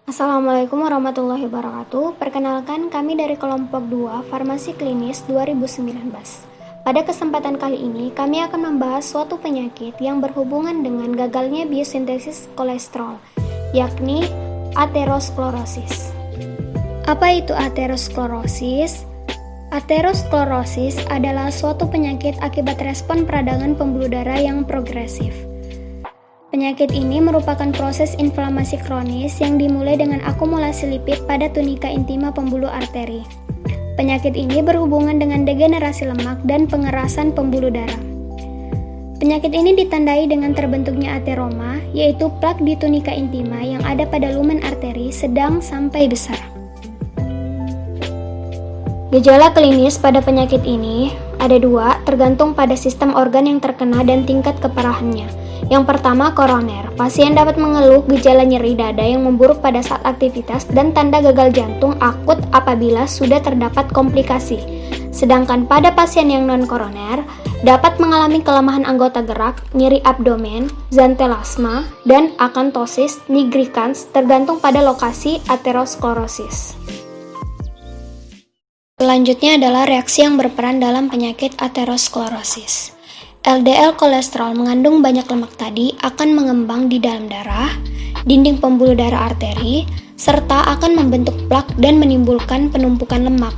Assalamualaikum warahmatullahi wabarakatuh. Perkenalkan, kami dari kelompok 2 Farmasi Klinis 2019. Pada kesempatan kali ini, kami akan membahas suatu penyakit yang berhubungan dengan gagalnya biosintesis kolesterol, yakni aterosklerosis. Apa itu aterosklerosis? Aterosklerosis adalah suatu penyakit akibat respon peradangan pembuluh darah yang progresif. Penyakit ini merupakan proses inflamasi kronis yang dimulai dengan akumulasi lipid pada tunika intima pembuluh arteri. Penyakit ini berhubungan dengan degenerasi lemak dan pengerasan pembuluh darah. Penyakit ini ditandai dengan terbentuknya ateroma, yaitu plak di tunika intima yang ada pada lumen arteri sedang sampai besar. Gejala klinis pada penyakit ini ada dua, tergantung pada sistem organ yang terkena dan tingkat keparahannya. Yang pertama, koroner. Pasien dapat mengeluh gejala nyeri dada yang memburuk pada saat aktivitas dan tanda gagal jantung akut apabila sudah terdapat komplikasi. Sedangkan pada pasien yang non-koroner, dapat mengalami kelemahan anggota gerak, nyeri abdomen, xanthelasma, dan akantosis nigricans tergantung pada lokasi aterosklerosis. Selanjutnya adalah reaksi yang berperan dalam penyakit aterosklerosis. LDL kolesterol mengandung banyak lemak tadi akan mengembang di dalam darah, dinding pembuluh darah arteri, serta akan membentuk plak dan menimbulkan penumpukan lemak.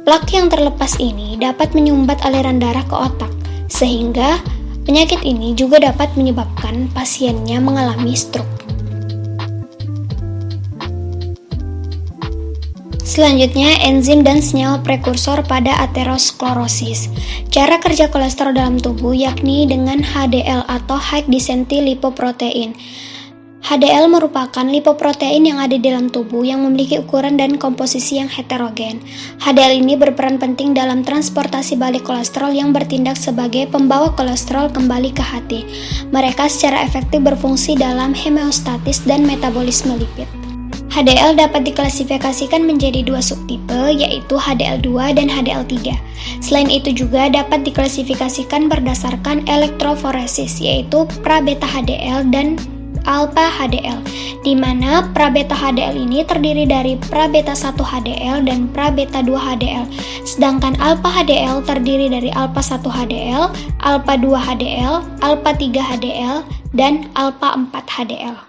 Plak yang terlepas ini dapat menyumbat aliran darah ke otak, sehingga penyakit ini juga dapat menyebabkan pasiennya mengalami stroke. Selanjutnya, enzim dan senyawa prekursor pada aterosklerosis. Cara kerja kolesterol dalam tubuh yakni dengan HDL atau High Density Lipoprotein. HDL merupakan lipoprotein yang ada di dalam tubuh yang memiliki ukuran dan komposisi yang heterogen. HDL ini berperan penting dalam transportasi balik kolesterol yang bertindak sebagai pembawa kolesterol kembali ke hati. Mereka secara efektif berfungsi dalam homeostatis dan metabolisme lipid. HDL dapat diklasifikasikan menjadi dua subtipe, yaitu HDL2 dan HDL3. Selain itu juga dapat diklasifikasikan berdasarkan elektroforesis, yaitu pra-beta HDL dan alpha HDL, di mana pra-beta HDL ini terdiri dari pra-beta 1 HDL dan pra-beta 2 HDL, sedangkan alpha HDL terdiri dari alpha 1 HDL, alpha 2 HDL, alpha 3 HDL, dan alpha 4 HDL.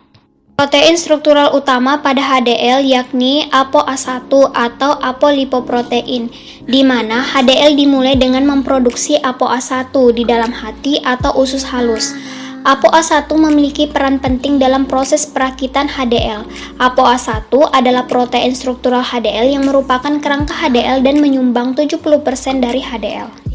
Protein struktural utama pada HDL yakni ApoA1 atau apolipoprotein, di mana HDL dimulai dengan memproduksi ApoA1 di dalam hati atau usus halus. ApoA1 memiliki peran penting dalam proses perakitan HDL. ApoA1 adalah protein struktural HDL yang merupakan kerangka HDL dan menyumbang 70% dari HDL.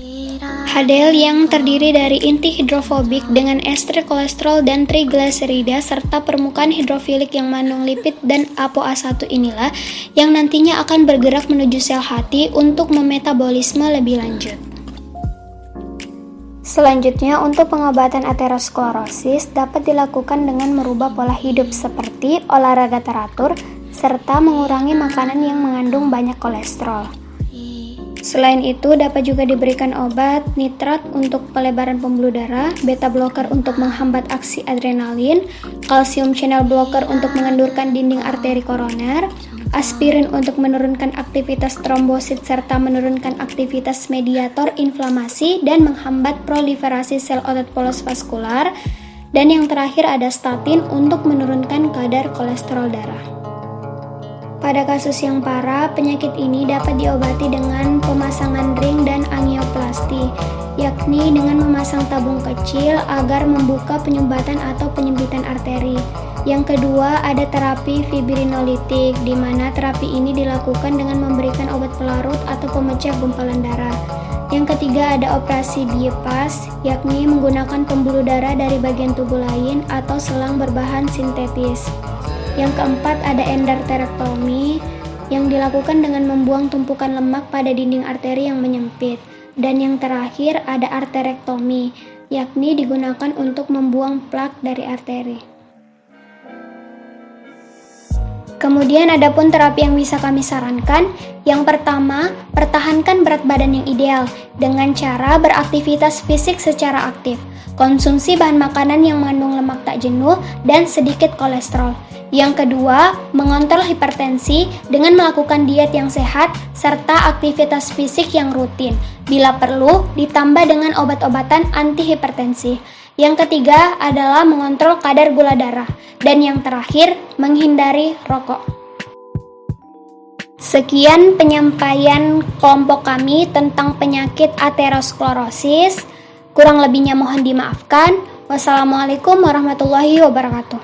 HDL yang terdiri dari inti hidrofobik dengan ester kolesterol dan trigliserida serta permukaan hidrofilik yang mengandung lipid dan ApoA1 inilah yang nantinya akan bergerak menuju sel hati untuk memetabolisme lebih lanjut. Selanjutnya, untuk pengobatan aterosklerosis dapat dilakukan dengan merubah pola hidup seperti olahraga teratur serta mengurangi makanan yang mengandung banyak kolesterol. Selain itu, dapat juga diberikan obat nitrat untuk pelebaran pembuluh darah, beta blocker untuk menghambat aksi adrenalin, kalsium channel blocker untuk mengendurkan dinding arteri koroner, aspirin untuk menurunkan aktivitas trombosit serta menurunkan aktivitas mediator inflamasi dan menghambat proliferasi sel otot polos vaskular, dan yang terakhir ada statin untuk menurunkan kadar kolesterol darah. Pada kasus yang parah, penyakit ini dapat diobati dengan pemasangan ring dan angioplasti, yakni dengan memasang tabung kecil agar membuka penyumbatan atau penyempitan arteri. Yang kedua, ada terapi fibrinolitik, di mana terapi ini dilakukan dengan memberikan obat pelarut atau pemecah gumpalan darah. Yang ketiga, ada operasi bypass, yakni menggunakan pembuluh darah dari bagian tubuh lain atau selang berbahan sintetis. Yang keempat, ada endarterektomi yang dilakukan dengan membuang tumpukan lemak pada dinding arteri yang menyempit. Dan yang terakhir, ada arterektomi, yakni digunakan untuk membuang plak dari arteri. Kemudian ada pun terapi yang bisa kami sarankan. Yang pertama, pertahankan berat badan yang ideal dengan cara beraktivitas fisik secara aktif, konsumsi bahan makanan yang mengandung lemak tak jenuh dan sedikit kolesterol. Yang kedua, mengontrol hipertensi dengan melakukan diet yang sehat serta aktivitas fisik yang rutin. Bila perlu, ditambah dengan obat-obatan anti hipertensi. Yang ketiga adalah mengontrol kadar gula darah. Dan yang terakhir, menghindari rokok. Sekian penyampaian kelompok kami tentang penyakit aterosklerosis. Kurang lebihnya mohon dimaafkan. Wassalamualaikum warahmatullahi wabarakatuh.